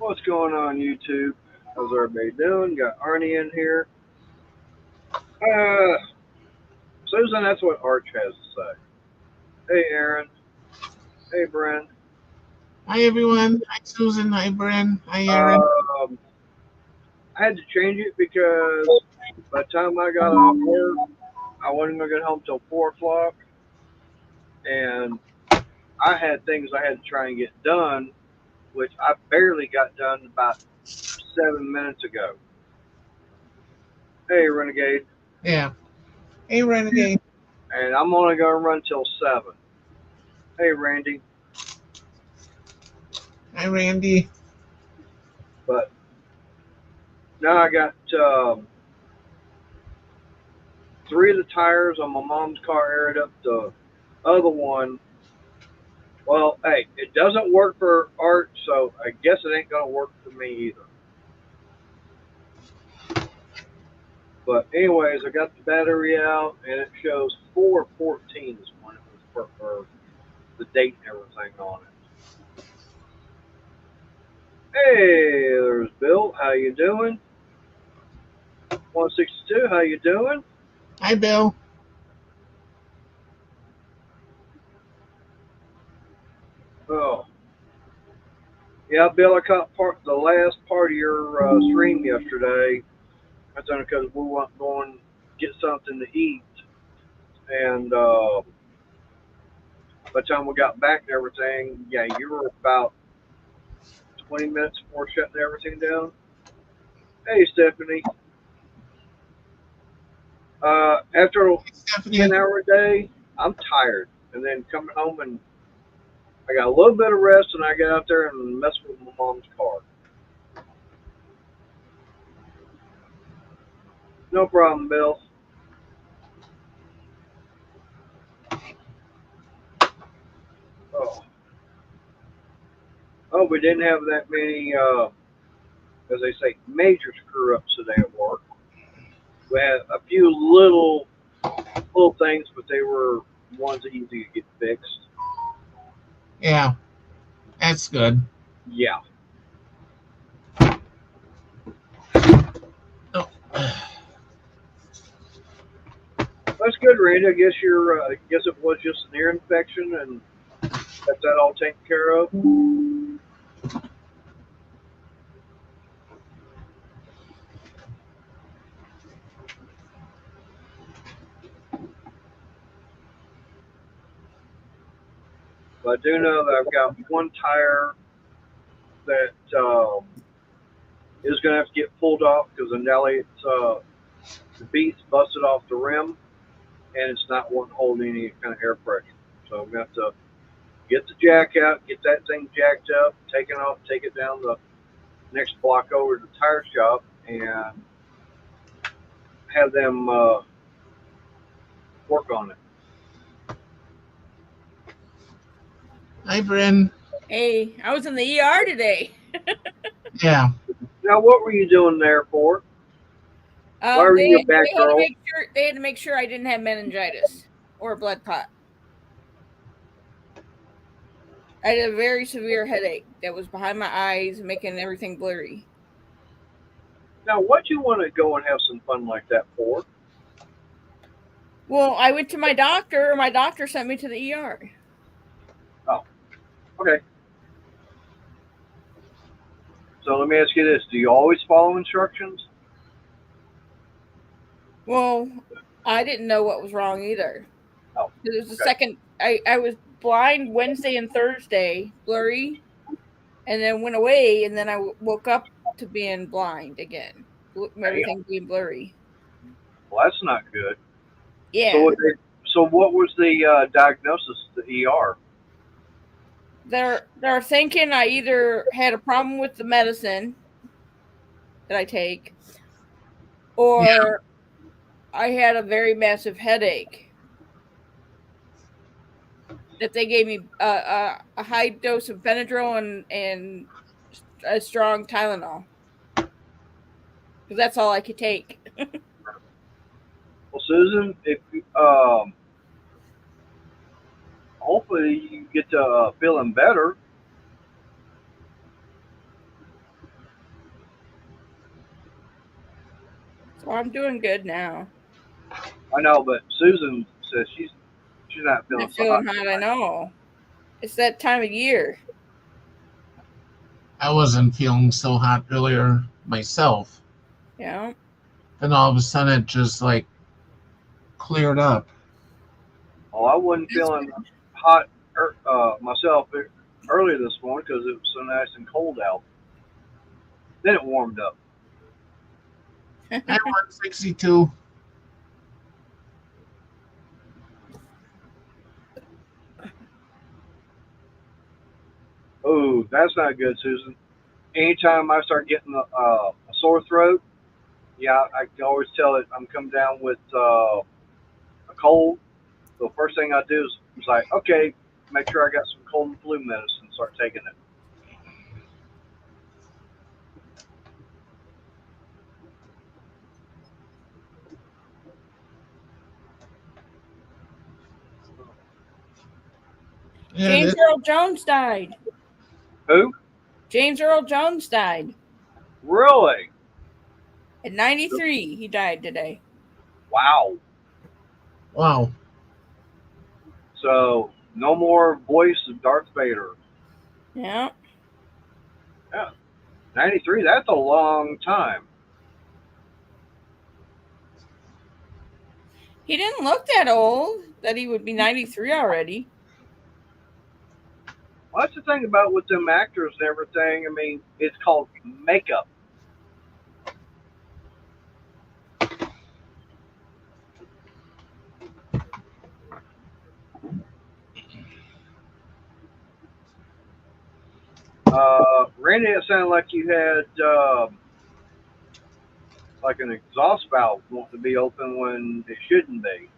What's going on, YouTube? How's everybody doing? Got Arnie in here. Uh, Susan, that's what Arch has to say. Hey, Aaron. Hey, Brent. Hi, everyone. Hi, Susan. Hi, Bren. Hi, Aaron. Um, I had to change it because by the time I got off work, I wasn't going to get home till 4 o'clock, and I had things I had to try and get done, which I barely got done about 7 minutes ago. Hey, Renegade. Yeah. Hey, Renegade. And I'm only going to run till 7. Hey, Randy. Hi, Randy. But now I got 3 of the tires on my mom's car aired up. The other one, well, hey, it doesn't work for Art, so I guess it ain't going to work for me either. But anyways, I got the battery out, and it shows 414 is when it was for the date and everything on it. Hey, there's Bill. How you doing? 162, how you doing? Hi, Bill. Oh, yeah, Bill, I caught the last part of your stream yesterday. That's only because we went going to get something to eat, and by the time we got back and everything, yeah, you were about 20 minutes before shutting everything down. Hey, Stephanie. After a Hey, Stephanie. 10-hour day, I'm tired, and then coming home and I got a little bit of rest, and I get out there and mess with my mom's car. No problem, Bill. Oh, oh, we didn't have that many, as they say, major screw ups today at work. We had a few little things, but they were ones that easy to get fixed. Yeah, that's good. Yeah, Oh, that's good, Randy. I guess I guess it was just an ear infection, and got that all taken care of. But I do know that I've got one tire that is going to have to get pulled off because in Nelly, the bead's busted off the rim, and it's not wanting to hold any kind of air pressure. So I'm going to have to get the jack out, get that thing jacked up, take it off, take it down the next block over to the tire shop, and have them work on it. hi, Bren. Hey, I was in the ER today. Yeah. Now, what were you doing there for? Why were you a bad They had to girl? make sure I didn't have meningitis or a blood clot. I had a very severe headache that was behind my eyes, making everything blurry. Now, what you want to go and have some fun like that for? Well, I went to my doctor. My doctor sent me to the ER. Oh, okay. So let me ask you this: do you always follow instructions? Well, I didn't know what was wrong either. Oh, It was the okay. second. I was blind Wednesday and Thursday, blurry, and then went away, and then I woke up to being blind again. Damn. Everything being blurry. Well, that's not good. So, Yeah. what was the diagnosis at the ER? They're thinking I either had a problem with the medicine that I take, Yeah. or I had a very massive headache. That they gave me a high dose of Benadryl and a strong Tylenol because that's all I could take. Well, Susan, if hopefully you get to feeling better. Well, I'm doing good now. I know, but Susan says she's not feeling I'm so hot. feeling hot. I know. It's that time of year. I wasn't feeling so hot earlier myself. Yeah. Then all of a sudden it just like cleared up. Oh, I wasn't feeling hot myself earlier this morning because it was so nice and cold out. Then it warmed up. I 162. Oh, that's not good, Susan. Anytime I start getting a sore throat, yeah, I can always tell it I'm coming down with a cold. So the first thing I do is like, okay, make sure I got some cold and flu medicine and start taking it. Yeah, James Earl Jones died. Who? James Earl Jones died. Really? At 93, he died today. Wow. wow. So no more voice of Darth Vader. Yeah. Yeah, 93. That's a long time. He didn't look that old, that he would be 93 already. Well, that's the thing about with them actors and everything. I mean, it's called makeup. Randy, it sounded like you had like an exhaust valve wanting to be open when it shouldn't be.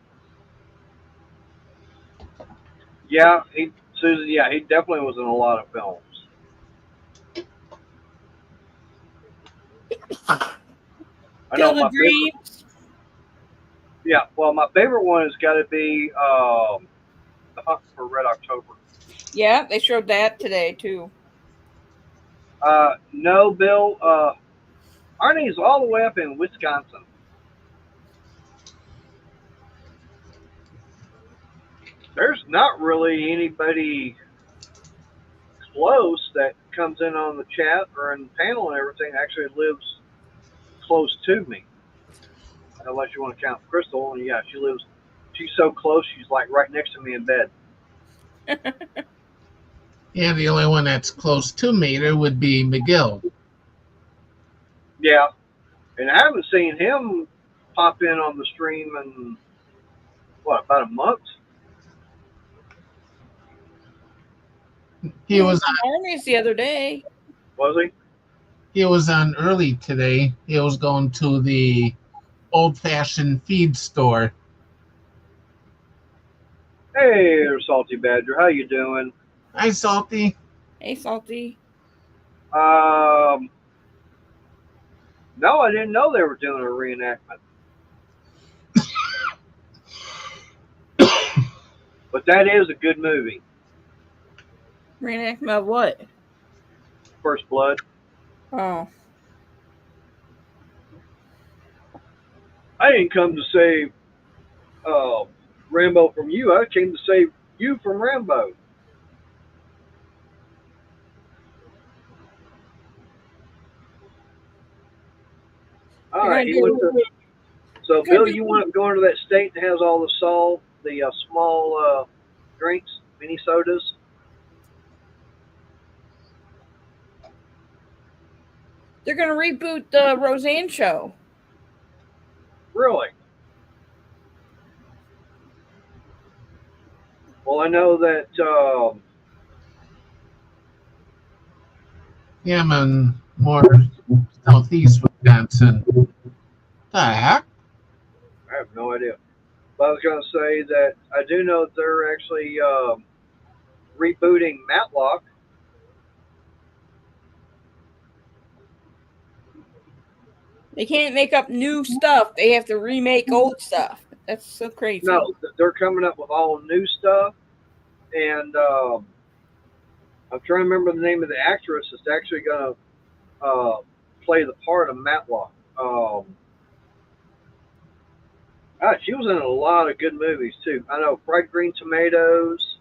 Yeah, Susan. Yeah, he definitely was in a lot of films. I know Field my of favorite. Dreams. Yeah, well, my favorite one has got to be The Hunt for Red October. Yeah, they showed that today too. No, Bill. Arnie's all the way up in Wisconsin. There's not really anybody close that comes in on the chat or in the panel and everything actually lives close to me. Unless you want to count Crystal, and yeah, she's so close, she's like right next to me in bed. Yeah, the only one that's close to Mater would be McGill. Yeah, and I haven't seen him pop in on the stream in, what, about a month? He was Armies the other day. Was he? he was on early today. He was going to the old fashioned feed store. Hey there, Salty Badger, how you doing? Hi, Salty. Hey, Salty. Um, no, I didn't know they were doing a reenactment. But that is a good movie. Reenactment of what? First Blood. Oh. I didn't come to save Rambo from you. I came to save you from Rambo. All You're right, gonna he went do, to. So, you're Bill, gonna you do want to go into that state that has all the small drinks, mini sodas? They're gonna reboot the Roseanne show. Really? Well, I know that. Yeah, I'm in more southeast Wisconsin. The heck? I have no idea. But I was going to say that I do know that they're actually rebooting Matlock. They can't make up new stuff. They have to remake old stuff. That's so crazy. No, they're coming up with all new stuff, and I'm trying to remember the name of the actress that's actually going to play the part of Matlock. She was in a lot of good movies too. I know Fried Green Tomatoes.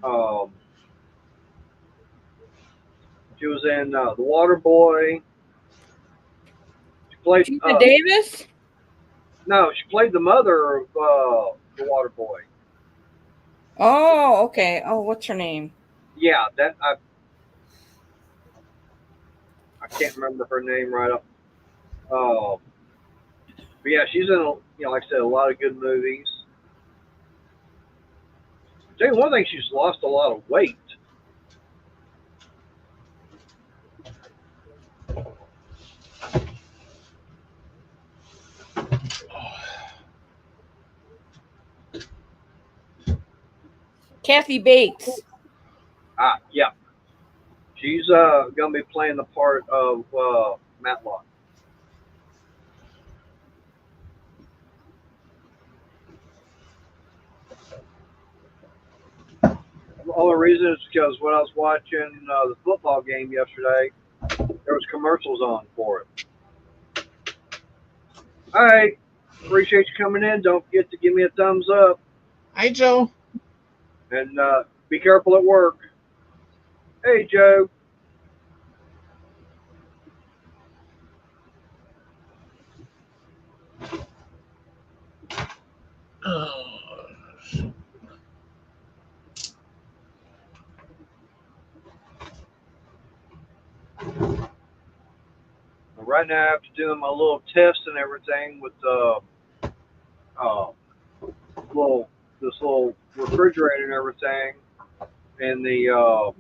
Um, she was in The Water Boy. She played. Gina Davis? No, she played the mother of The Water Boy. Oh, okay. Oh, what's her name? Yeah, that I can't remember her name right up. But yeah, she's in like I said, a lot of good movies. Tell you one thing, she's lost a lot of weight. Kathy Bates. Yeah, she's gonna be playing the part of Matlock. The only reason is because when I was watching the football game yesterday, there was commercials on for it. All right, appreciate you coming in. Don't forget to give me a thumbs up Hi, Joe. and be careful at work. Hey, Joe. Right now, after doing my little test and everything with uh, this little refrigerator and everything, and the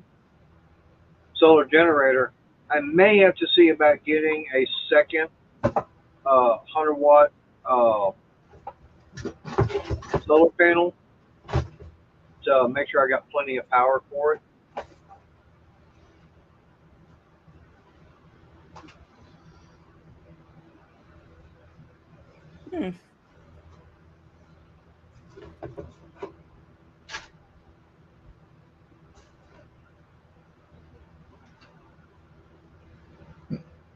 solar generator, I may have to see about getting a second 100-watt solar panel to make sure I got plenty of power for it. Hmm.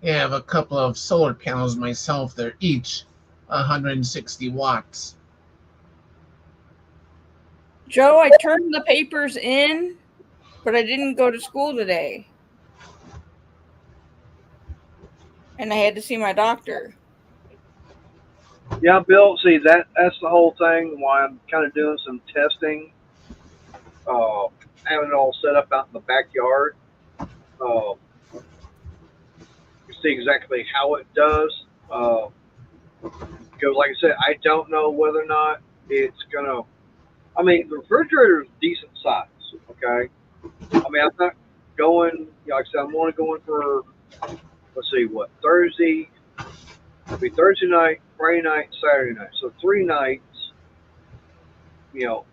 I have a couple of solar panels myself. They're each 160 watts. Joe, I turned the papers in, but I didn't go to school today. And I had to see my doctor. Yeah, Bill. See that's the whole thing. Why I'm kind of doing some testing, having it all set up out in the backyard. Uh, you see exactly how it does. Because, like I said, I don't know whether or not it's gonna. I mean, the refrigerator is decent size. Okay. I mean, I'm not going. Like I said, I'm only going for. Let's see, what Thursday? It'll be Thursday night, Friday night, Saturday night. So 3 nights. You know,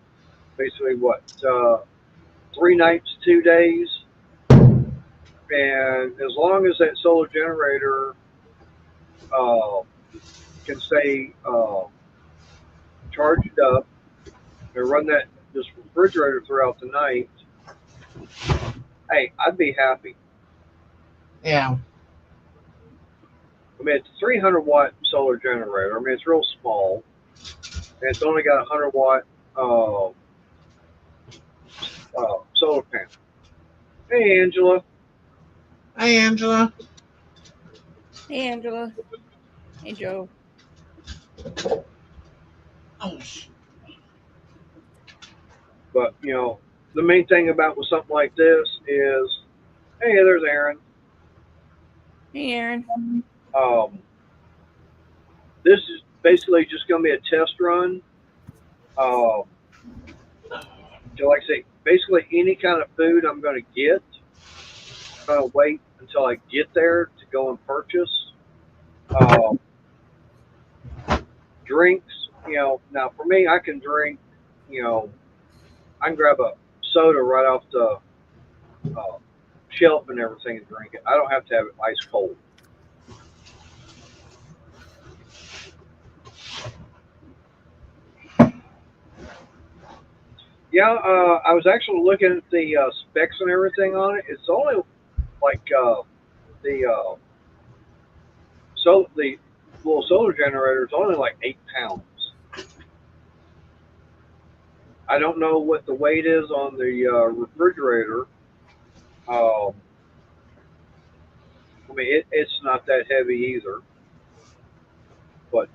basically what 3 nights, 2 days, and as long as that solar generator uh, can stay charged up and run this refrigerator throughout the night, hey, I'd be happy. Yeah. I mean, it's a 300-watt solar generator. I mean, it's real small, and it's only got a 100-watt solar panel. Hey, Angela. Hi, Angela. Hey, Angela. Hey, Joe. Oh, But the main thing about with something like this is, hey, there's Aaron. Hey, Aaron. Um, this is basically just going to be a test run. So, like I say, basically any kind of food I'm going to get, I'm going to wait until I get there to go and purchase. Drinks, now for me, I can drink, I can grab a soda right off the shelf and everything and drink it. I don't have to have it ice cold. Yeah, I was actually looking at the specs and everything on it. It's only like the little solar generator is only like 8 pounds. I don't know what the weight is on the refrigerator. Um, I mean, it's not that heavy either. But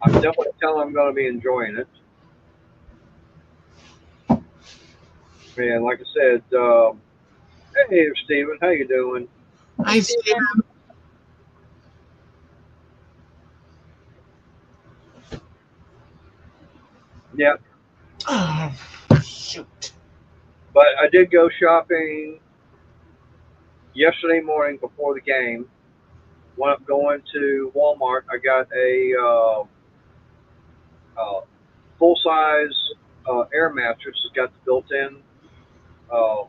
I'm definitely telling I'm going to be enjoying it. And like I said, hey, Steven, how you doing? Hi, Steven. Yeah. Oh, shoot. But I did go shopping yesterday morning before the game. Went up going to Walmart. I got a full size air mattress. It's got the built in uh,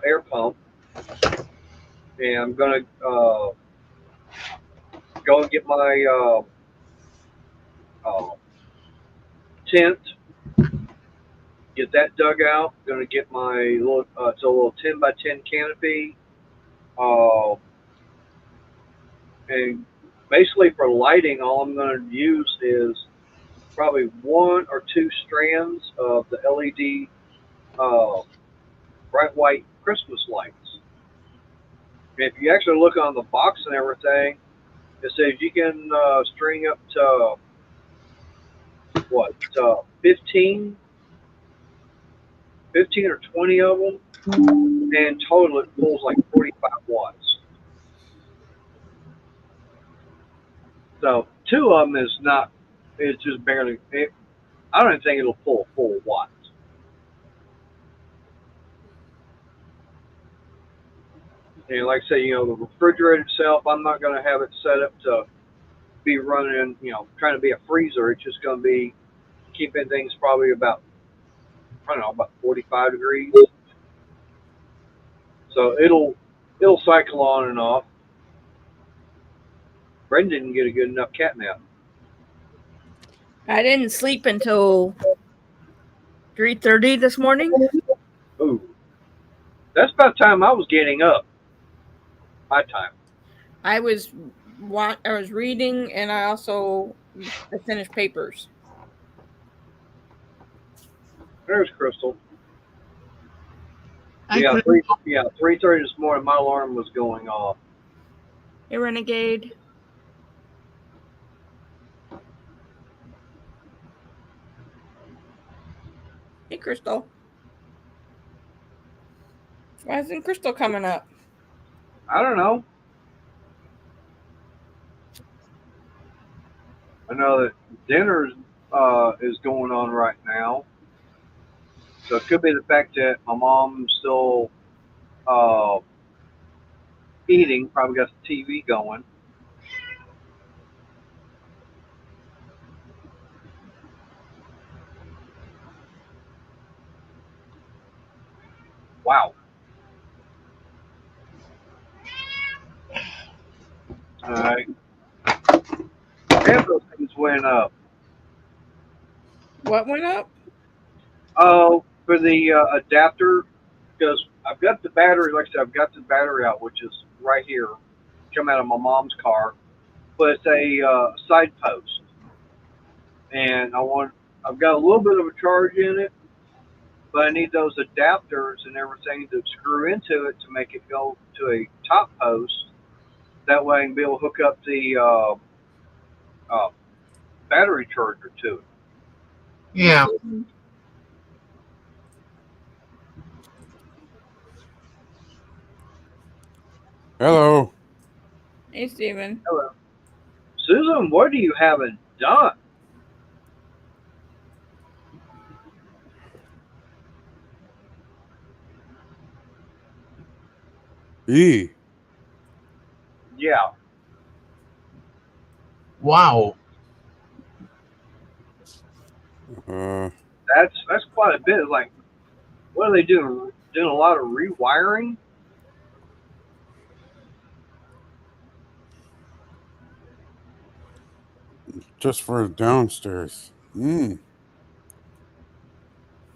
air pump. And I'm gonna go and get my tent, get that dug out. Gonna get my little it's a little 10 by 10 canopy, uh, and basically for lighting, all I'm gonna use is probably one or two strands of the LED bright white Christmas lights. And if you actually look on the box and everything, it says you can string up to what 15 or 20 of them, and total it pulls like 45 watts. So two of them is not. It's just barely. I don't even think it'll pull full watts. And like I say, the refrigerator itself, I'm not going to have it set up to be running, trying to be a freezer. It's just going to be keeping things probably about, I don't know, about 45 degrees. So it'll cycle on and off. Brendan didn't get a good enough cat nap. I didn't sleep until 3:30 this morning. Ooh, that's about the time I was getting up. My time. I was reading, and I finished papers. There's Crystal. Hi, Yeah, Crystal. 3:30 this morning. My alarm was going off. Hey, Renegade. Hey, Crystal. Why isn't Crystal coming up? I don't know. I know that dinner is going on right now, so it could be the fact that my mom's still uh, eating. Probably got the TV going. Wow. All right. And those things went up. What went up? Oh, for the adapter, because I've got the battery. Like I said, I've got the battery out, which is right here, come out of my mom's car. But it's a side post, and I've got a little bit of a charge in it, but I need those adapters and everything to screw into it to make it go to a top post. That way I can be able to hook up the uh, battery charger to it. Yeah. Hello. Hey, Steven. Hello. Susan, what are you having done? E. Yeah. Wow. That's quite a bit. Like, what are they doing? Doing a lot of rewiring? Just for downstairs.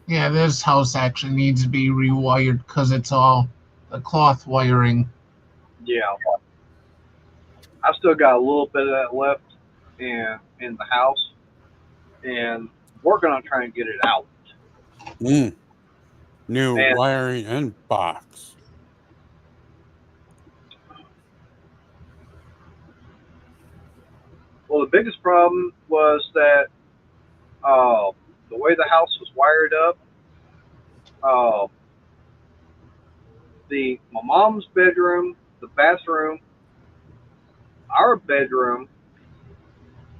Yeah, this house actually needs to be rewired because it's all the cloth wiring. Yeah. I still got a little bit of that left in the house, and working on trying to get it out. Mm. New And wiring and box. well, the biggest problem was that uh, the way the house was wired up, uh, the my mom's bedroom, the bathroom, our bedroom,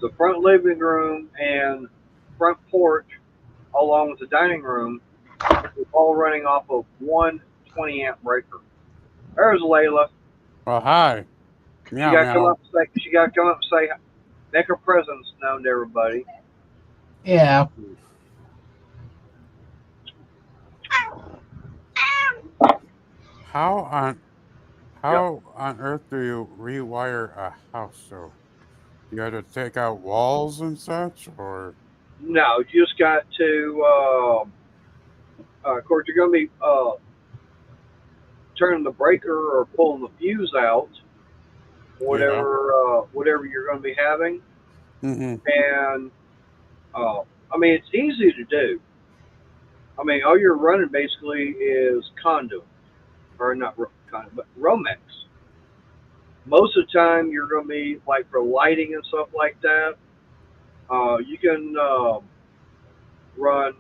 the front living room, and front porch, along with the dining room, was all running off of one 20 amp breaker. There's Layla. Well, hi. She Meow got to come meow. up and say. She got to come up and say, make her presence known to everybody. Yeah. How on Yep. how on earth do you rewire a house? So you had to take out walls and such, or No, you just got to. Of course, you're going to be turning the breaker or pulling the fuse out, yeah. whatever you're going to be having. Mm-hmm. And I mean, it's easy to do. I mean, all you're running basically is conduit, or not conduit, but Romex. Most of the time, you're going to be like for lighting and stuff like that. You can run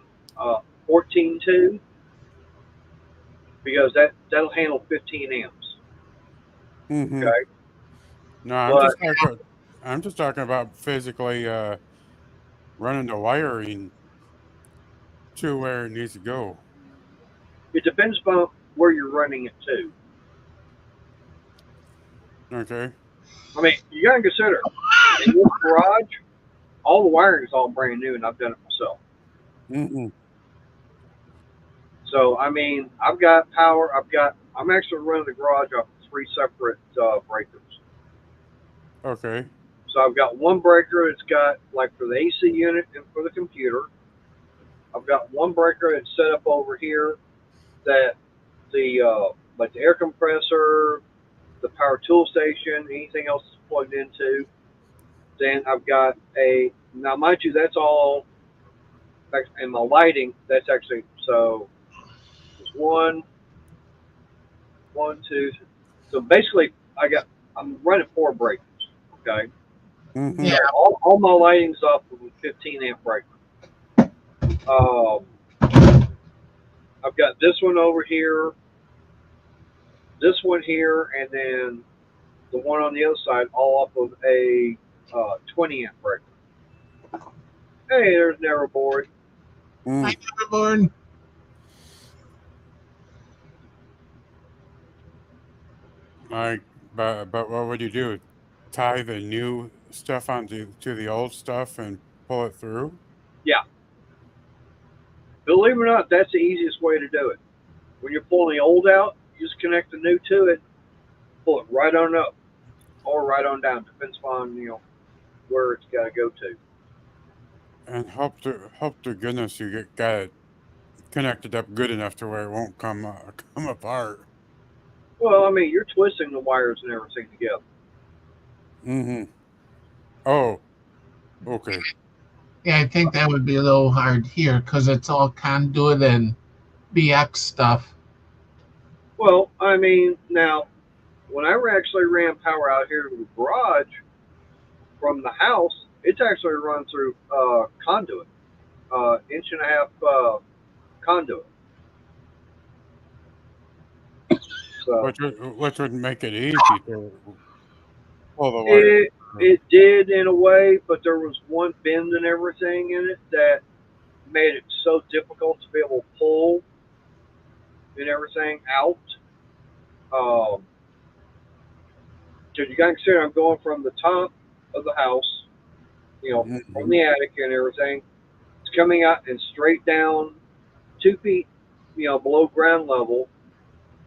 14.2 because that'll handle 15 amps. Mm-hmm. Okay, No, but I'm just talking about physically running the wiring to where it needs to go. it depends upon where you're running it to. Okay. I mean, you got to consider in this garage, all the wiring is all brand new, and I've done it myself. Mm-hmm. So I mean, I've got power. I'm actually running the garage off of three separate breakers. Okay. So I've got one breaker that's got like for the AC unit and for the computer. I've got one breaker that's set up over here that the like the air compressor, the power tool station, anything else is plugged into. Then I've got a now mind you that's all and my lighting that's actually so it's one, two. So basically I'm running four breakers. Okay. Mm-hmm. Yeah. So all my lighting's off of a 15 amp breaker. Um, I've got this one over here, this one here, and then the one on the other side, all off of a 20 amp breaker. Hey, there's Neverboard. Hi, Mm. Neverborn. Like, but what would you do? Tie the new stuff onto to the old stuff and pull it through? Yeah, believe it or not, that's the easiest way to do it. When you're pulling the old out, you just connect the new to it, pull it right on up or right on down, depends on where it's got to go to. And hope to goodness you got it connected up good enough to where it won't come apart. Well, I mean, you're twisting the wires and everything together. Mm-hmm. Oh, okay. Yeah, I think that would be a little hard here because it's all conduit and BX stuff. Well, I mean, now when I actually ran power out here to the garage from the house, it's actually run through conduit, inch and a half conduit. So Which would make it easy to pull the wire it through. it did in a way, but there was one bend and everything in it that made it so difficult to be able to pull and everything out. Um, Because you got to consider I'm going from the top of the house, from Mm-hmm. the attic and everything. It's coming out and straight down 2 feet, below ground level,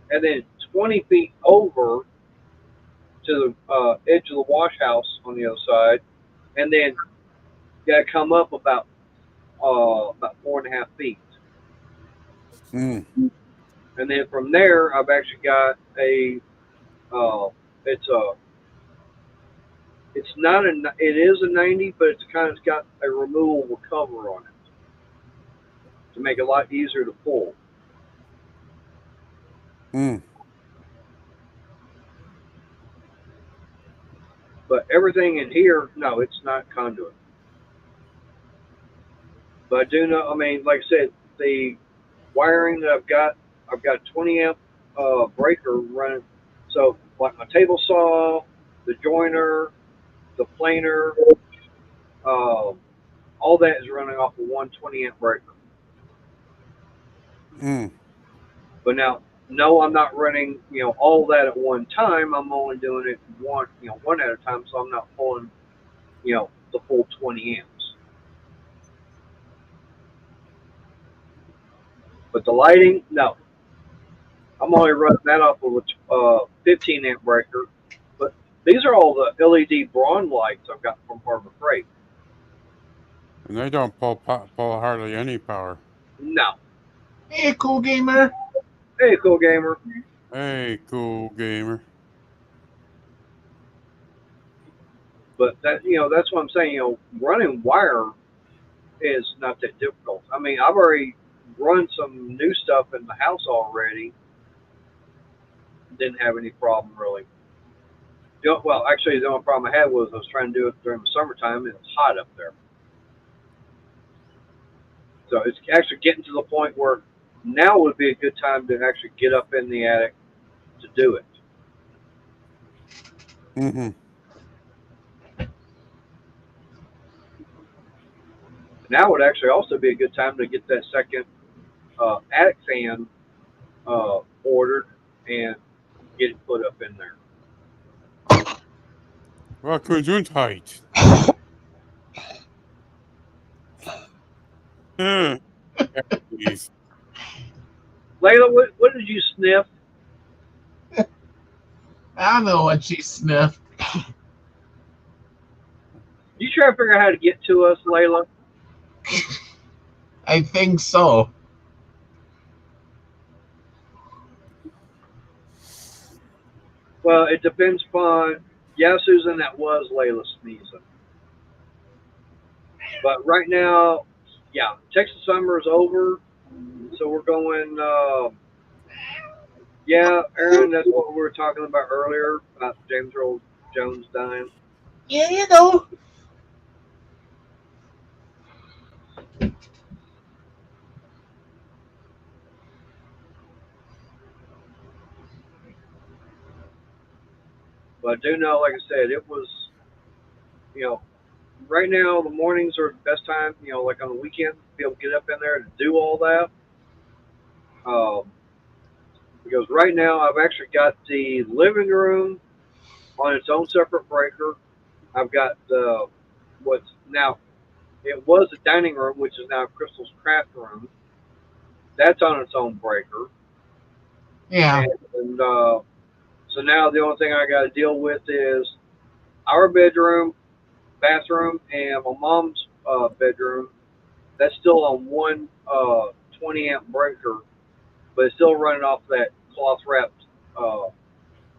and then 20 feet over to the edge of the wash house on the other side, and then got to come up about 4.5 feet, Mm. and then from there I've actually got a it's a It's not a. It is a 90, but it's kind of got a removable cover on it to make it a lot easier to pull. Mm. But everything in here, no, it's not conduit. But I do know. I mean, like I said, the wiring that I've got a 20 amp breaker running. So like my table saw, the joiner, the planer, uh, all that is running off of one 20 amp breaker. Mm. But now, no, I'm not running, all that at one time. I'm only doing it one at a time, so I'm not pulling, the full 20 amps. But the lighting, no, I'm only running that off of a 15 amp breaker. But these are all the LED Braun lights I've got from Harbor Freight. And they don't pull hardly any power. No. Hey, cool gamer. Hey, cool gamer. Hey, cool gamer. But that's what I'm saying. Running wire is not that difficult. I mean, I've already run some new stuff in the house already. Didn't have any problem really. Well, actually, the only problem I had was I was trying to do it during the summertime and it's hot up there. So it's actually getting to the point where now would be a good time to actually get up in the attic to do it. Mm-hmm. Now would actually also be a good time to get that second attic fan ordered and get it put up in there. Well, Gesundheit. Please. Layla, what did you sniff? I don't know what she sniffed. You try to figure out how to get to us, Layla? I think so. Well, it depends upon. Yeah, Susan, that was Layla sneezing. But right now, yeah, Texas summer is over, so we're going. Yeah, Aaron, that's what we were talking about earlier about James Earl Jones dying. Yeah, you know. But I do know, like I said, it was, you know, right now the mornings are the best time, like on the weekend, to be able to get up in there to do all that. Because right now I've actually got the living room on its own separate breaker. I've got what's now, it was a dining room, which is now Crystal's craft room. That's on its own breaker. Yeah. And so now the only thing I got to deal with is our bedroom, bathroom, and my mom's bedroom. That's still on one 20 amp breaker, but it's still running off that cloth wrapped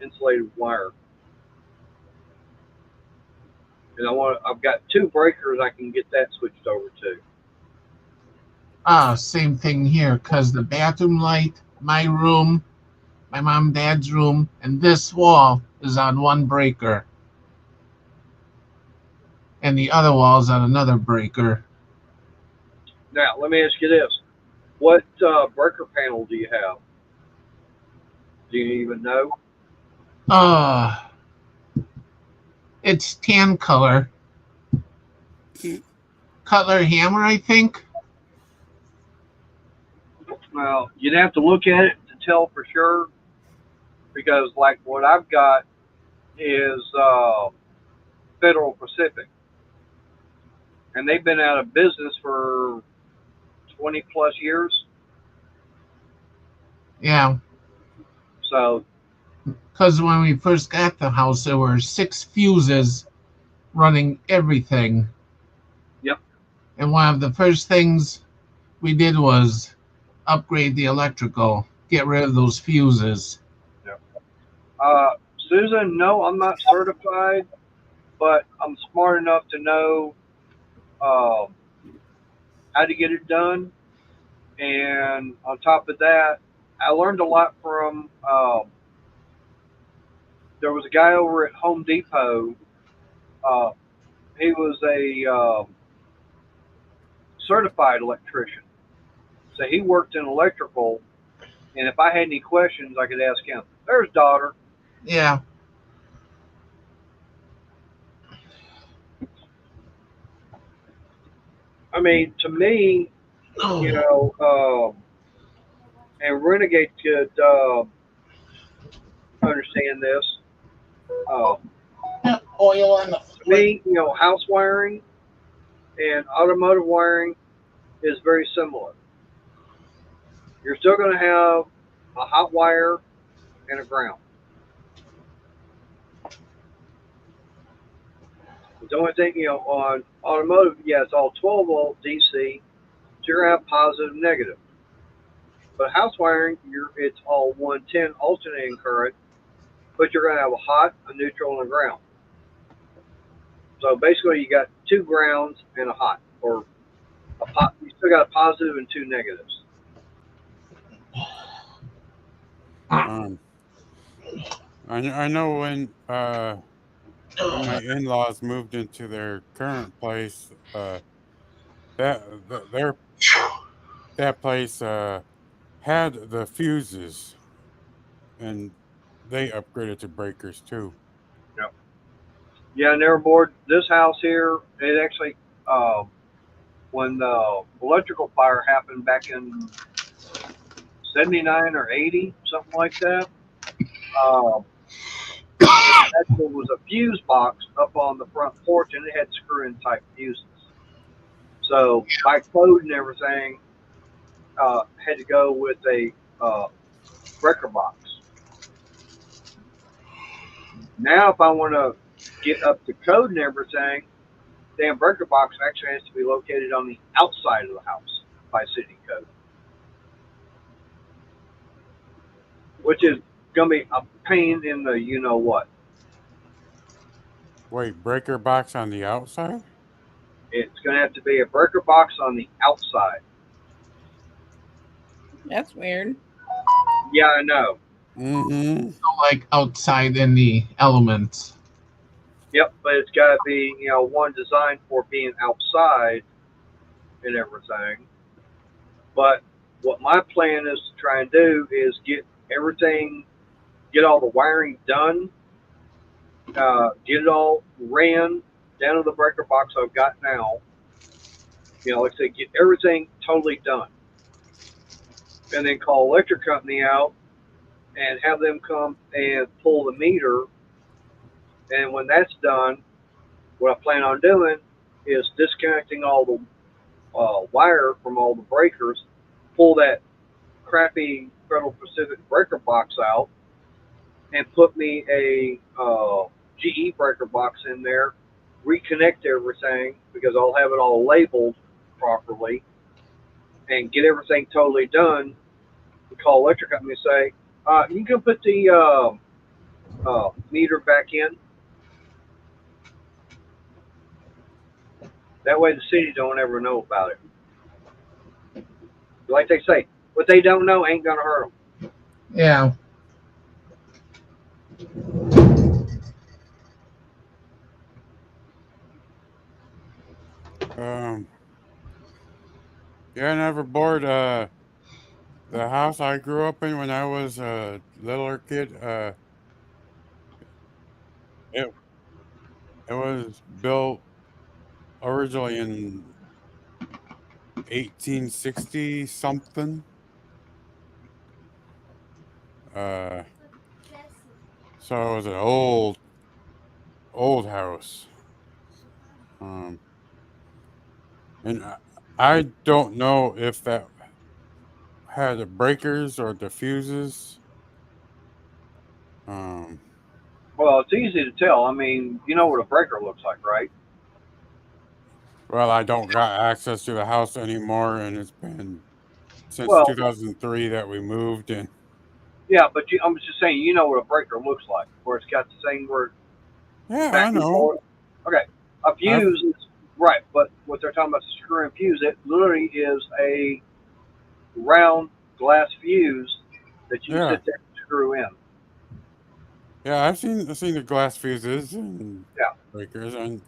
insulated wire. And I've got two breakers I can get that switched over to. Same thing here, because the bathroom light, my room, my mom and dad's room, and this wall is on one breaker. And the other wall is on another breaker. Now, let me ask you this. What breaker panel do you have? Do you even know? It's tan color. Cutler hammer, I think. Well, you'd have to look at it to tell for sure, because like what I've got is Federal Pacific, and they've been out of business for 20 plus years. Yeah. So, Because when we first got the house, there were 6 fuses running everything. yep. And one of the first things we did was upgrade the electrical, get rid of those fuses. Yep. Susan, no, I'm not certified but I'm smart enough to know um, how to get it done. And on top of that, I learned a lot from. There was a guy over at Home Depot. Uh, he was a certified electrician, so he worked in electrical. And if I had any questions, I could ask him. There's daughter. Yeah. I mean, to me, you know, and Renegade could understand this. Uh, Oil on the to me, you know, house wiring and automotive wiring is very similar. You're still going to have a hot wire and a ground. The only thing, you know, on automotive, yeah, it's all 12 volt DC, so you're going to have positive and negative. But house wiring, it's all 110 alternating current, but you're going to have a hot, a neutral, and a ground. So basically, you got two grounds and a hot, or you still got a positive and two negatives. I know when my in-laws moved into their current place, their that place had the fuses, and they upgraded to breakers too. Yep. Yeah, and they're aboard this house here. It actually, when the electrical fire happened back in 79 or 80, something like that, um, there was a fuse box up on the front porch, and it had screw-in type fuses. So by code and everything, had to go with a breaker box. Now, if I want to get up to code and everything, damn breaker box actually has to be located on the outside of the house by city code, which is going to be a pain in the you know what. Wait, breaker box on the outside? It's going to have to be a breaker box on the outside. That's weird. Yeah, I know. Mm-hmm. like outside in the elements. Yep, but it's got to be, you know, one designed for being outside and everything. But what my plan is to try and do is get all the wiring done, get it all ran down to the breaker box I've got now. You know, like I said, get everything totally done. And then call electric company out and have them come and pull the meter. And when that's done, what I plan on doing is disconnecting all the wire from all the breakers, pull that crappy Federal Pacific breaker box out, and put me a GE breaker box in there, reconnect everything because I'll have it all labeled properly, and get everything totally done. We call electric company and say, you can put the meter back in. That way the city don't ever know about it. Like they say, what they don't know ain't gonna hurt them. Yeah. Um, yeah, I never bored. The house I grew up in when I was a littler kid, it it was built originally in 1860 something. Uh, so it was an old house. Um, and I don't know if that had the breakers or the fuses. Um, Well, it's easy to tell. I mean, you know what a breaker looks like, right? well, I don't got access to the house anymore, and it's been since Well, 2003 that we moved in. yeah, but I'm just saying, you know what a breaker looks like, where it's got the thing where Yeah, back I and know. forth. Okay, a fuse is right, but what they're talking about is a screw-in fuse. It literally is a round glass fuse that you Yeah, sit there and screw in. yeah. I've seen the glass fuses and Yeah. breakers, and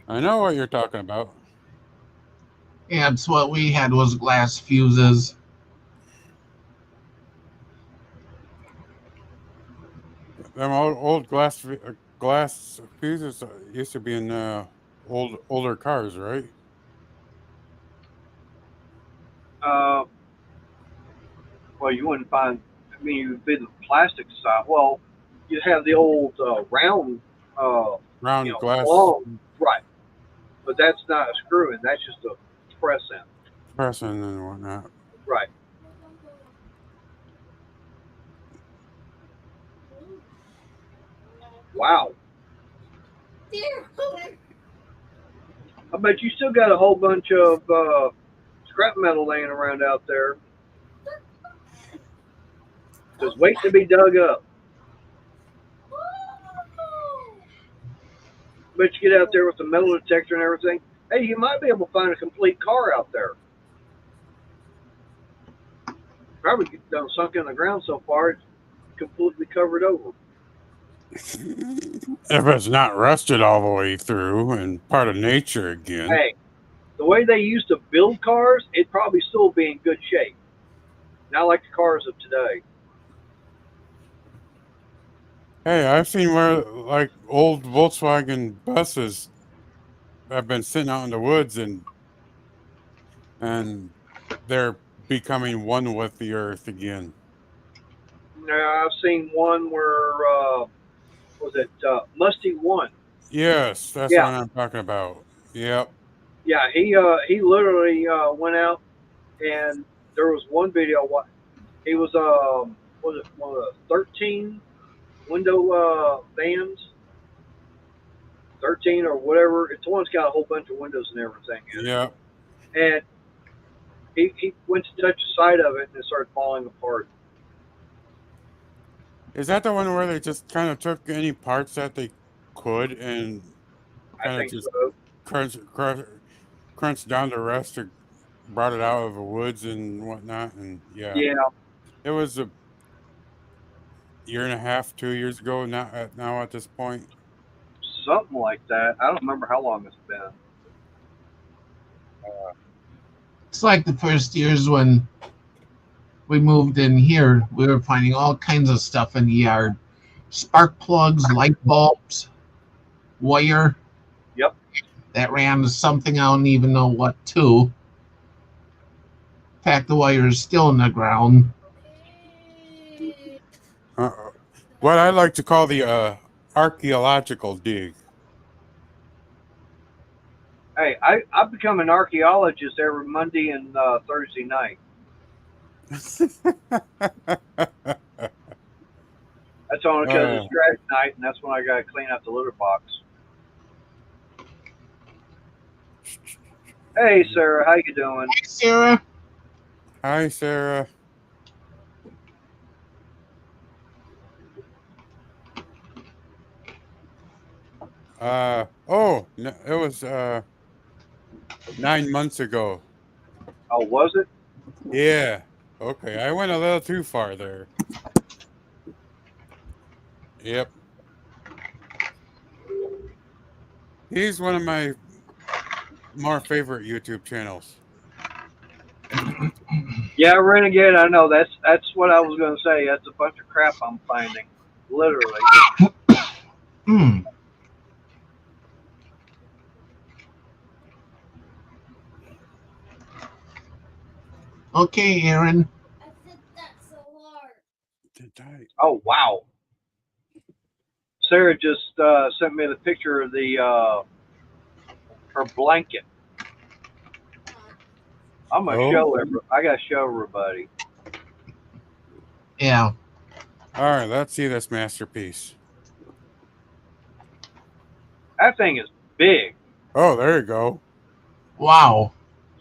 I know what you're talking about. Yeah, it's what we had was glass fuses. Them old glass fuses used to be in older cars, right? Uh, well, you wouldn't find. I mean, you'd be the plastic side. Well, you'd have the old round, Round glass long, right? But that's not a screw in. That's just a press in. pressing and whatnot. Right. Wow. I bet you still got a whole bunch of scrap metal laying around out there, just waiting to be dug up. Bet you get out there with the metal detector and everything. Hey, you might be able to find a complete car out there. Probably done sunk in the ground so far it's completely covered over. If it's not rusted all the way through and part of nature again. Hey, the way they used to build cars, it'd probably still be in good shape. Not like the cars of today. Hey, I've seen where like old Volkswagen buses have been sitting out in the woods and they're becoming one with the earth again. Now I've seen one where was it Musty One? Yes, that's Yeah, what I'm talking about. Yep. yeah. He literally went out and there was one video. What he was it one of the 13 window vans, 13 or whatever. It's the one that's got a whole bunch of windows and everything in Yep. it. And he went to touch the side of it and it started falling apart. Is that the one where they just kind of took any parts that they could and I kind of think just so. crunched down the rest or brought it out of the woods and whatnot? And yeah, Yeah, it was a year and a half, 2 years ago. Now at this point. something like that. I don't remember how long it's been. It's like the first years when we moved in here, we were finding all kinds of stuff in the yard. Spark plugs, light bulbs, wire Yep. that ran to something I don't even know what to. In fact, the wire is still in the ground. Uh, what I like to call the archaeological dig. Hey, I become an archaeologist every Monday and Thursday night. That's only because uh, it's trash night, and that's when I got to clean out the litter box. Hey, Sarah, how you doing? Hey, Sarah. Hi, Sarah. No, it was 9 months ago. Oh, was it? Yeah. Okay, I went a little too far there. Yep. He's one of my more favorite YouTube channels. Yeah, Renegade. I know that's what I was going to say. That's a bunch of crap I'm finding, literally. Hmm. Okay, Aaron. Did I? Oh, wow. Sarah just sent me the picture of the her blanket. I'm gonna Oh. show everybody. I gotta show everybody. Yeah. All right, let's see this masterpiece. That thing is big. Oh, there you go. Wow.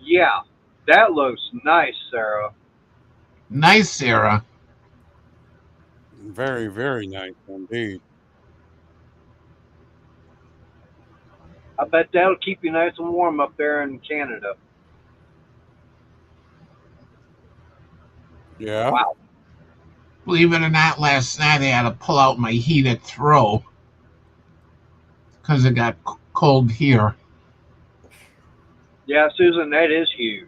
Yeah, that looks nice, Sarah. Nice, Sarah. Very, very nice indeed. I bet that'll keep you nice and warm up there in Canada. Yeah. Wow. Believe it or not, last night I had to pull out my heated throw because it got cold here. Yeah, Susan, that is huge.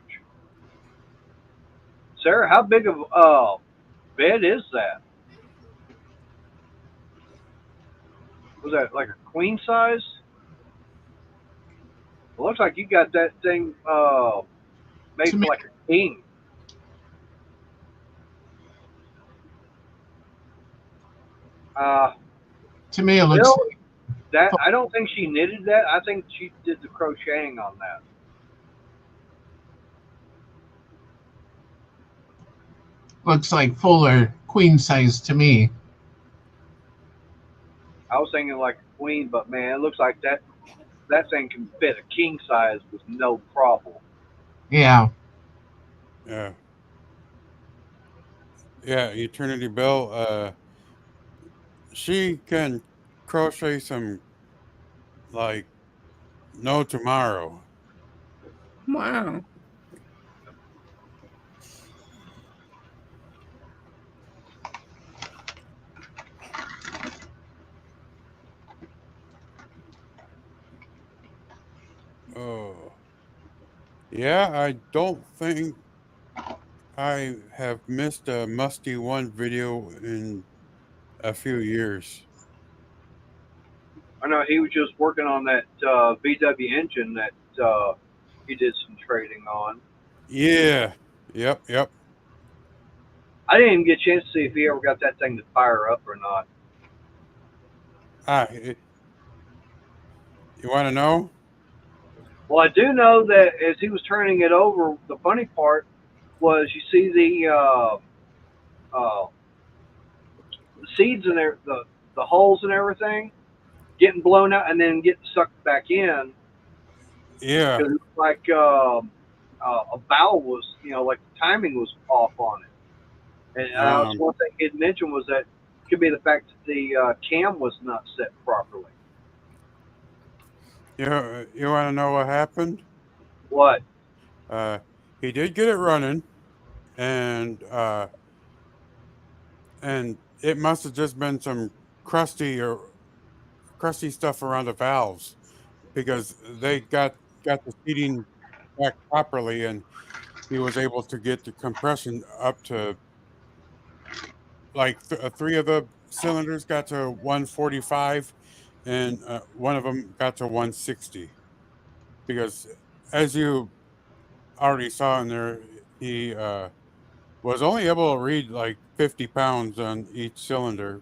Sarah, how big of bed is that? Was that like a queen size? It looks like you got that thing made To for me, like a king. Uh, to me, it looks Bill, that I don't think she knitted that. I think she did the crocheting on that. like fuller queen size to me. I was thinking like a queen, but man, it looks like that thing can fit a king size with no problem. Yeah. Yeah. Yeah. Eternity Bill. She can crochet some like no tomorrow. Wow. Oh. Yeah, I don't think I have missed a Musty One video in a few years. I know he was just working on that VW engine that he did some trading on. Yeah. Yep. Yep. I didn't even get a chance to see if he ever got that thing to fire up or not. Ah, you want to know? Well, I do know that as he was turning it over, the funny part was you see uh, the seeds in there, the holes and everything getting blown out and then getting sucked back in Yeah. because it's like a valve was, like the timing was off on it. And Um. one thing he'd mentioned was that it could be the fact that the cam was not set properly. You want to know what happened? What? Uh, he did get it running, and it must have just been some crusty or crusty stuff around the valves because they got the seating back properly, and he was able to get the compression up to like three of the cylinders got to 145, and one of them got to 160 because as you already saw in there, he was only able to read like 50 pounds on each cylinder.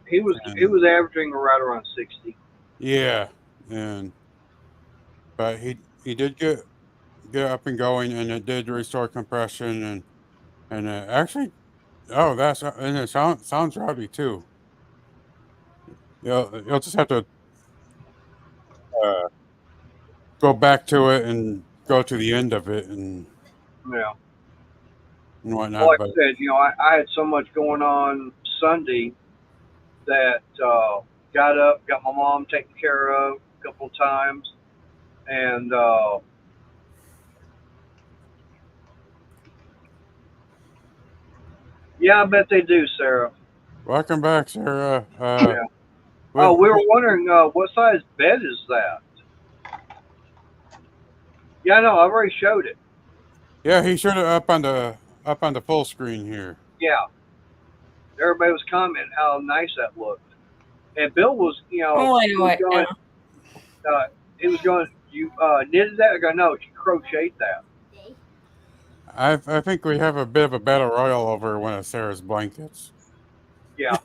He And was averaging right around 60. yeah, and but he did get up and going, and it did restore compression, and actually, oh, that's and it sounds rowdy too. You'll just have to uh, go back to it and go to the end of it Yeah. and Well, whatnot. like But I said, I had so much going on Sunday that got up, got my mom taken care of a couple of times, and yeah, I bet they do, Sarah. welcome back, Sarah. Yeah. We, Oh, we were wondering what size bed is that? Yeah, no, I've already showed it. yeah, he showed it up on the full screen here. Yeah, everybody was commenting how nice that looked, and Bill was, Oh, I he know was it. going, Yeah. he was going. You knitted that? I go, no, she crocheted that. I think we have a bit of a battle royal over one of Sarah's blankets. Yeah.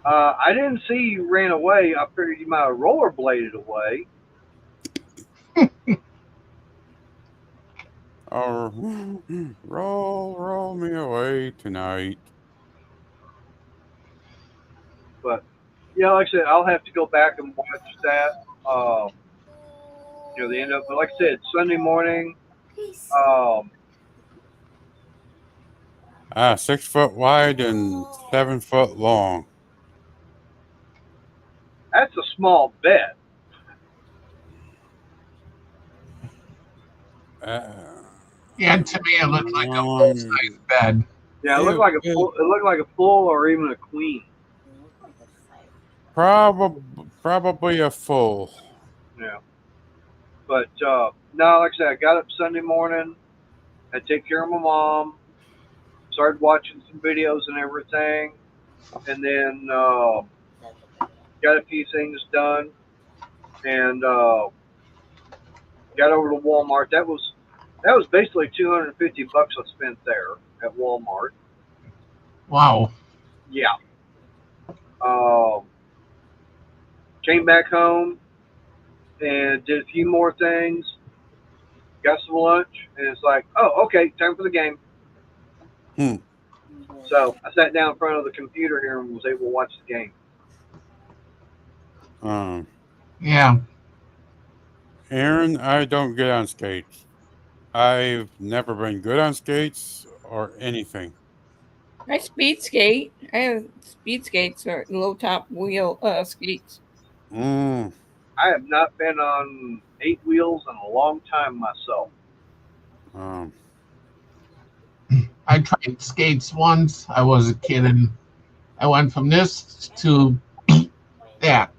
I didn't see you ran away. I figured you might have rollerbladed away. Or roll me away tonight. But like I said, I'll have to go back and watch that. The end of it. But like I said, Sunday morning, um, 6 foot wide and 7 foot long. That's a small bed. Uh, Yeah, to me it looked like a um, full-size bed. Yeah, it looked it, like a it full. It looked like a full or even a queen. probably a full. Yeah, but no, like I said, I got up Sunday morning. I take care of my mom. Started watching some videos and everything, and then got a few things done, and got over to Walmart. That was basically $250 I spent there at Walmart. Wow. Yeah. Um, Came back home and did a few more things. Got some lunch, and it's like, oh, okay, time for the game. Hmm. So I sat down in front of the computer here and was able to watch the game. Um, Yeah. Aaron, I don't get on skates. I've never been good on skates or anything. I speed skate. I have speed skates or low top wheel skates. Mm, I have not been on 8 wheels in a long time myself. um, I tried skates once. I was a kid and I went from this to that.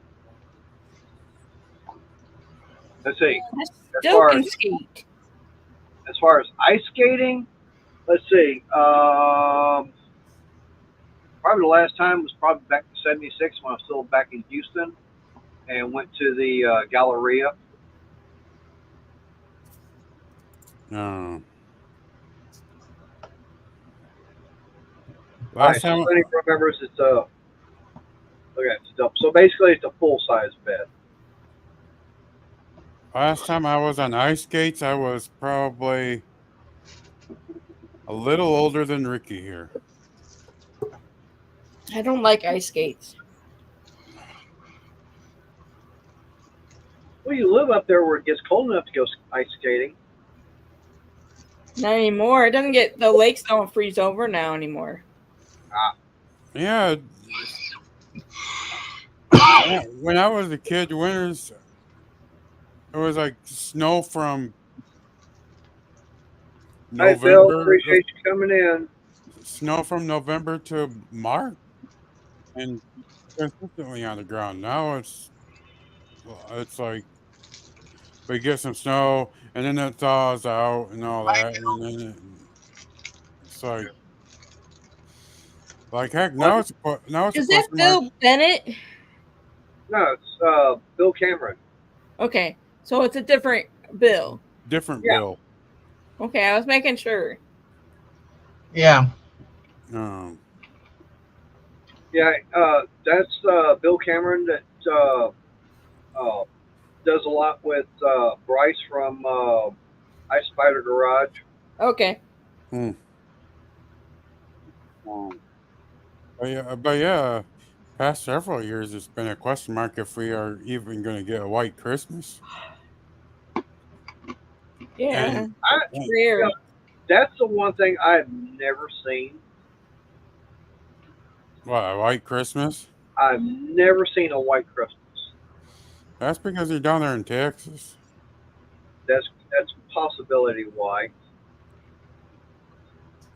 Let's see. I As still far as can skate. as far as ice skating, let's see. Probably the last time was probably back in '76 when I was still back in Houston and went to the Galleria. um, All right, last so time, Sonny remembers it's a okay. So basically, it's a full size bed. last time I was on ice skates, I was probably a little older than Ricky here. I don't like ice skates. Well, you live up there where it gets cold enough to go ice skating. Not anymore. It doesn't get the lakes don't freeze over now anymore. Yeah, when I was a kid, winters it was like Hi, Bill. November, Appreciate you coming in. snow from November to March, and consistently on the ground. Now it's like we get some snow and then it thaws out and all that, and then it's like heck. What? Now it's a Is that question mark. Bill Bennett? No, it's Bill Cameron. Okay, so it's a different Bill. Different Yeah. Bill. Okay, I was making sure. Yeah. Um, Yeah, that's Bill Cameron that uh, does a lot with Bryce from Ice Spider Garage. Okay. hmm. But yeah, past several years, it's been a question mark if we are even going to get a white Christmas. Yeah, And, I, it's and you rare. know, that's the one thing I've never seen. what, a white Christmas? I've never seen a white Christmas. That's because you're down there in Texas. That's a possibility why.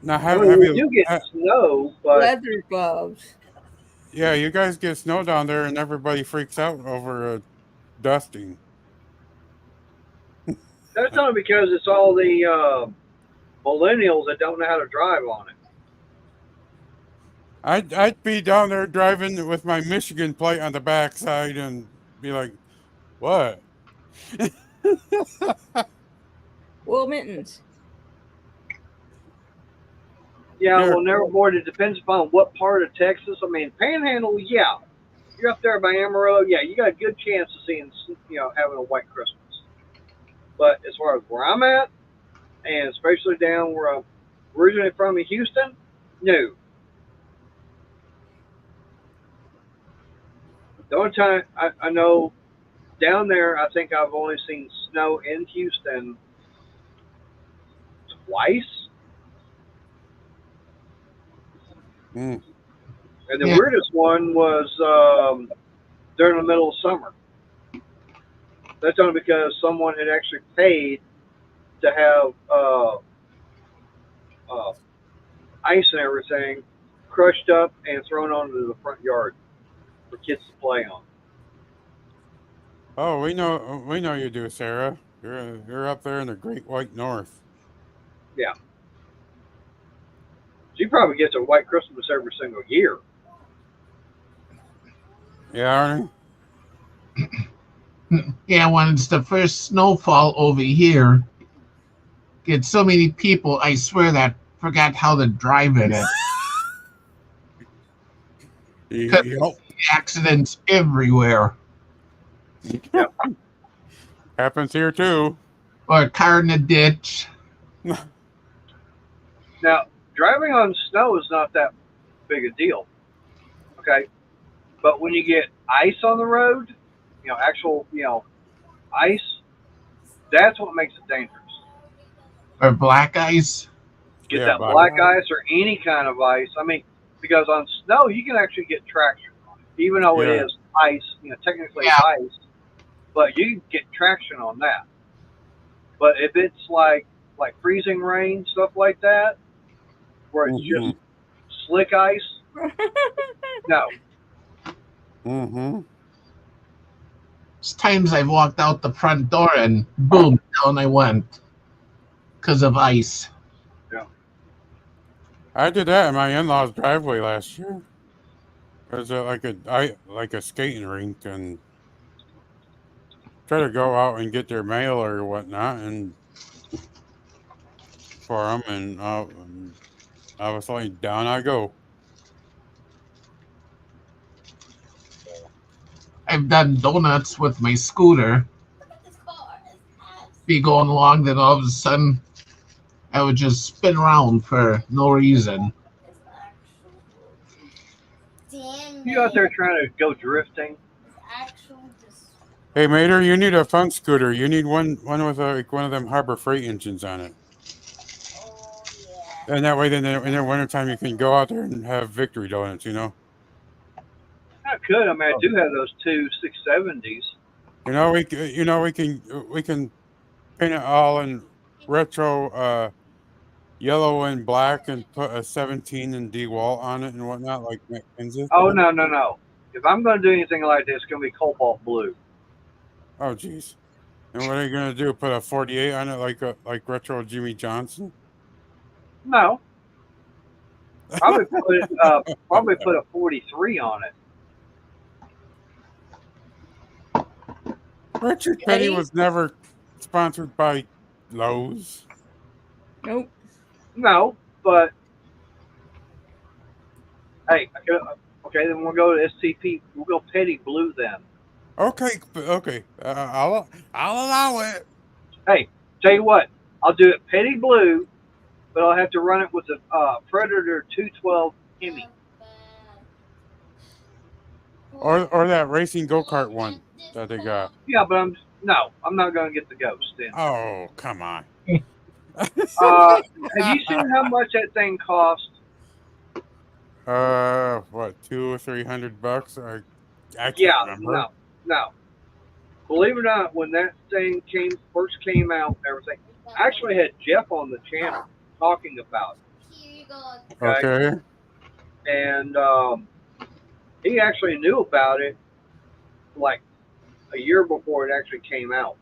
Now, I have mean, have we you? do get snow, but Leather gloves. Yeah, you guys get snow down there, and everybody freaks out over a dusting. that's only because it's all the millennials that don't know how to drive on it. I'd be down there driving with my Michigan plate on the backside and be like, "What?" Wool mittens. Yeah, Here, well, never more. It depends upon what part of Texas. I mean, Panhandle, yeah. You're up there by Amarillo, yeah, you got a good chance of seeing, having a white Christmas. But as far as where I'm at, and especially down where I'm originally from in Houston, no. The only time I know down there, I think I've only seen snow in Houston twice. Mm. And the Yeah. weirdest one was during the middle of summer. That's only because someone had actually paid to have uh, ice and everything crushed up and thrown onto the front yard for kids to play on. Oh, we know you do, Sarah. You're up there in the Great White North. Yeah, she probably gets a white Christmas every single year. Yeah, Yeah, when it's the first snowfall over here, get so many people, I swear that forgot how to drive in it. Because Yep. accidents everywhere. Yeah. Happens here too. Or a car in a ditch. Now, driving on snow is not that big a deal. Okay, but when you get ice on the road, actual, ice, that's what makes it dangerous. Or black ice. Get Yeah, that black black ice. ice or any kind of ice. I mean, because on snow you can actually get traction on it, even though it Yeah. is ice. Technically it's Yeah. ice, but you can get traction on that. But if it's like freezing rain, stuff like that, where it's Mm-hmm. just slick ice, no. Mm-hmm. There's times I've walked out the front door and boom, down I went because of ice. Yeah. I did that in my in-laws' driveway last year. It was like a skating rink, and try to go out and get their mail or whatnot, and for them, and I was like, down I go. I've done donuts with my scooter. Be going along, then all of a sudden I would just spin around for no reason. You out there trying to go drifting? Hey, Mater, you need a fun scooter. You need one with like one of them Harbor Freight engines on it. And that way, then in the wintertime, you can go out there and have victory donuts, you know? I could. I mean, I do have those two 670s. We can paint it all in retro yellow and black and put a 17 and DeWalt on it and whatnot, like Kansas. Oh no, no, no! If I'm going to do anything like this, it's going to be cobalt blue. Oh, jeez. And what are you gonna do? Put a 48 on it like retro Jimmy Johnson? No, probably put a 43 on it. Richard Petty Petty? was never sponsored by Lowe's. Nope. No, but hey, okay, then we'll go to STP. We'll go petty blue then. Okay, okay. I'll allow it. Hey, tell you what, I'll do it petty blue, but I'll have to run it with a Predator 212 Hemi. Or that racing go kart one that they got. Yeah, but I'm not going to get the Ghost then. Oh, come on. Have you seen how much that thing cost? What, $200 or $300? I can't Yeah, remember. no. Believe it or not, when that thing first came out, and everything, I actually had Jeff on the channel talking about it. Okay, Okay. and he actually knew about it like a year before it actually came out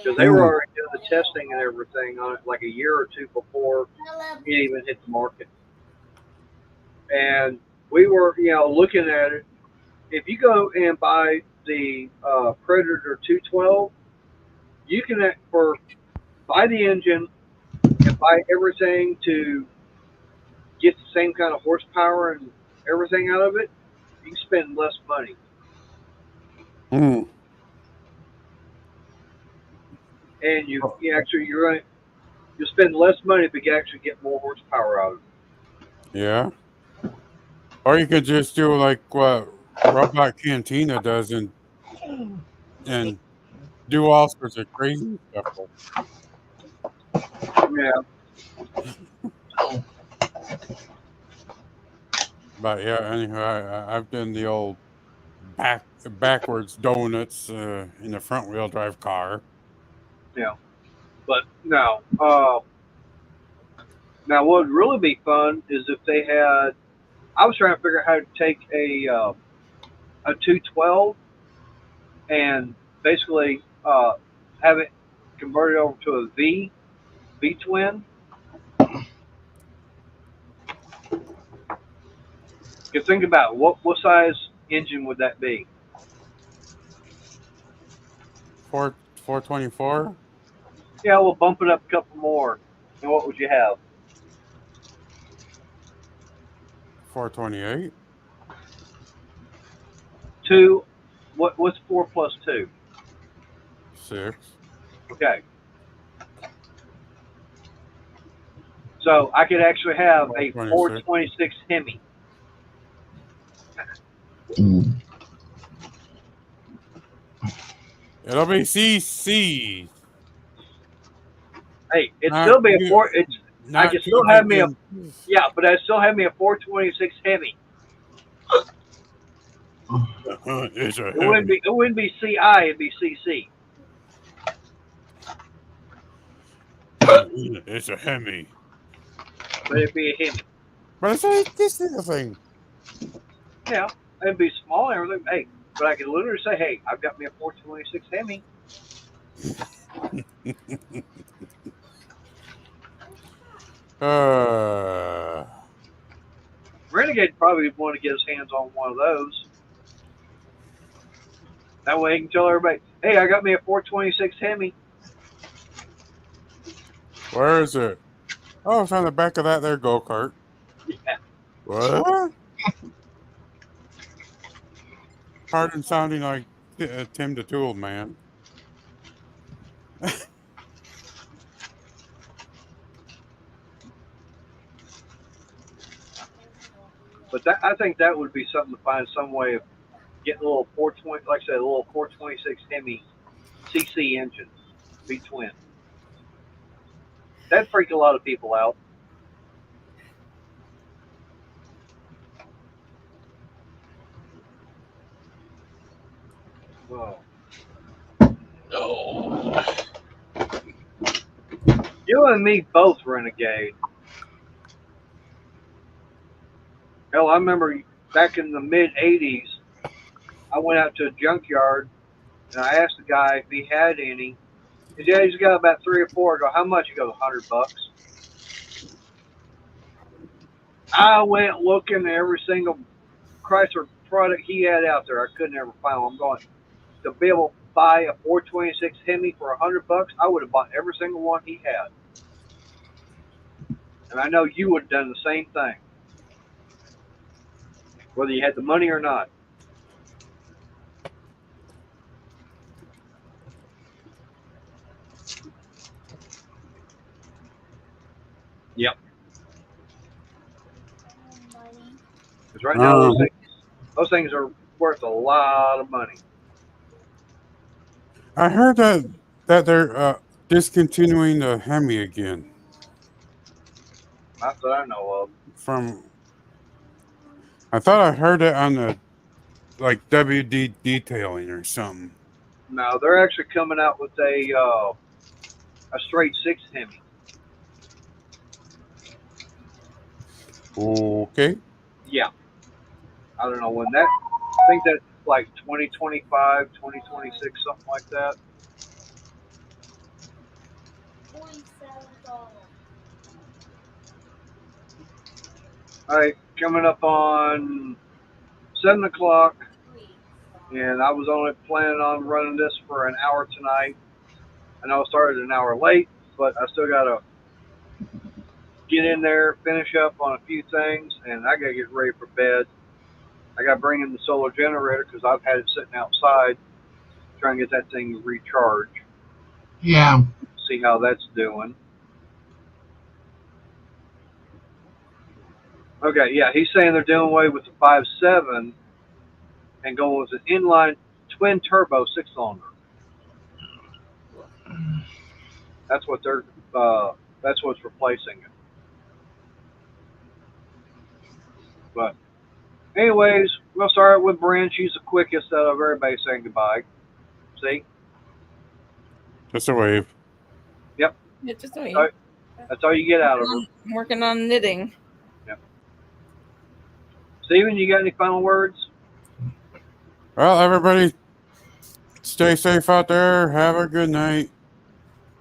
because they were already doing the testing and everything on it like a year or two before it even hit the market. And we were, looking at it. If you go and buy the Predator 212, you can buy the engine and buy everything to get the same kind of horsepower and everything out of it. You can spend less money, Hmm. and you'll spend less money, but you actually get more horsepower out of it. Yeah. Or you could just do like what Robot Cantina does and do all sorts of crazy stuff. Yeah, But yeah, anyhow, I've done the old backwards donuts in the front wheel drive car. Yeah. But no. Now what would really be fun is if they had. I was trying to figure out how to take a 212 and basically have it converted over to a V twin. Because think about it, what size engine would that be? 424, Yeah, we'll bump it up a couple more. And what would you have? 428, Two. What's 4 plus 2? 6, Okay. So I could actually have a 426. 426 Hemi. Mm. It'll be CC, Hey, it'd not still be a you, four. It's I not could still have me a UGN. yeah, but I still have me a 426 Hemi. It's a It wouldn't Hemi. be it wouldn't be CI. It'd be CC. It's a Hemi. But it'd be a Hemi. But it's like this little thing. Yeah, it'd be small and everything. Hey, but I could literally say, hey, I've got me a 426 Hemi. Uh, Renegade probably would want to get his hands on one of those. That way he can tell everybody, hey, I got me a 426 Hemi. where is it? Oh, it's on the back of that there go kart. Yeah. What? Pardon sounding like Tim the Tool Man. But that I think that would be something to find some way of getting a little 420, like I said, a little 426 Hemi CC engine, V twin. That'd freak a lot of people out. Oh. Oh. You and me both, Renegade. Hell, I remember back in the mid 80s, I went out to a junkyard and I asked the guy if he had any. He said, yeah, he's got about 3 or 4. I go, how much? He goes, $100. I went looking at every single Chrysler product he had out there. I couldn't ever find one. I'm going to be able to buy a 426 Hemi for $100. I would have bought every single one he had. And I know you would have done the same thing, whether you had the money or not. Yep. Because right now those things are worth a lot of money. I heard that they're discontinuing the Hemi again. Not that I know of. I thought I heard it on the like WD detailing or something. No, they're actually coming out with a straight 6 Hemi. Okay. Yeah. I don't know when that. I think that's like 2025, 2026, something like that. All right, coming up on 7 o'clock, and I was only planning on running this for an hour tonight. I know I started an hour late, but I still got to get in there, finish up on a few things, and I got to get ready for bed. I got to bring in the solar generator because I've had it sitting outside trying to get that thing recharged. Yeah. See how that's doing. Okay, yeah, he's saying they're doing away with the 5.7 and going with an inline twin turbo 6 cylinder. That's what they're. That's what's replacing it. But Anyways, we'll start with Bryn. She's the quickest out of everybody saying goodbye. See? Just a wave. Yep. Yeah, just wait. That's all you get out of her. I'm working on knitting. Steven, you got any final words? Well, everybody, stay safe out there. Have a good night.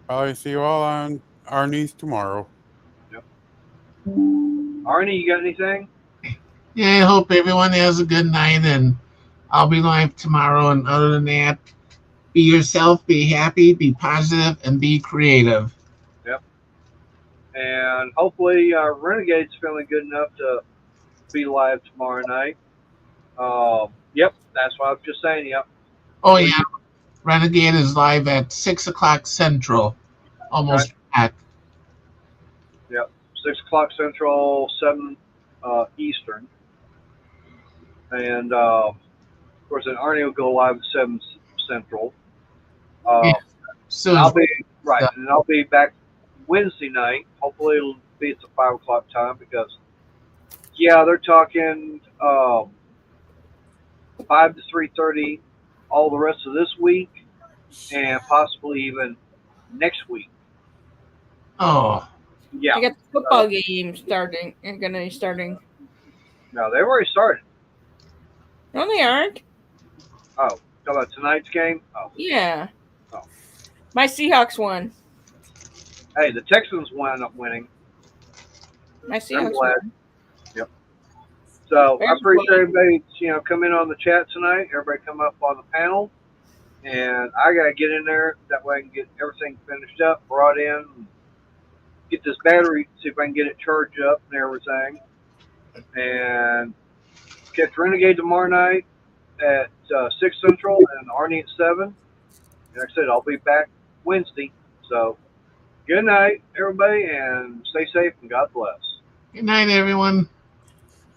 Probably see you all on our knees tomorrow. Arnie, you got anything? Yeah, I hope everyone has a good night, and I'll be live tomorrow. And other than that, be yourself, be happy, be positive, and be creative. Yep. And hopefully Renegade's feeling good enough to be live tomorrow night. Yep, that's what I was just saying. Yep. Oh, yeah. Renegade is live at 6 o'clock Central. Almost at. Yep. 6 o'clock Central, 7 Eastern. And, of course, then Arnie will go live at 7 Central. Yeah. So I'll be, right, and I'll be back Wednesday night. Hopefully it'll be at the 5 o'clock time because, yeah, they're talking 5 to 3:30 all the rest of this week and possibly even next week. Oh. Yeah. I got the football game starting. I'm gonna be starting. No, they've already started. No, they aren't. Oh, talk about tonight's game? Oh. Yeah. Oh. My Seahawks won. Hey, the Texans wound up winning. My I'm Seahawks glad. won. Yep. So I Very appreciate good. everybody, come in on the chat tonight. Everybody come up on the panel. And I got to get in there. That way I can get everything finished up, brought in, get this battery, see if I can get it charged up and everything. And catch Renegade tomorrow night at 6 Central and Arnie at 7. And like I said, I'll be back Wednesday. So good night, everybody, and stay safe and God bless. Good night, everyone.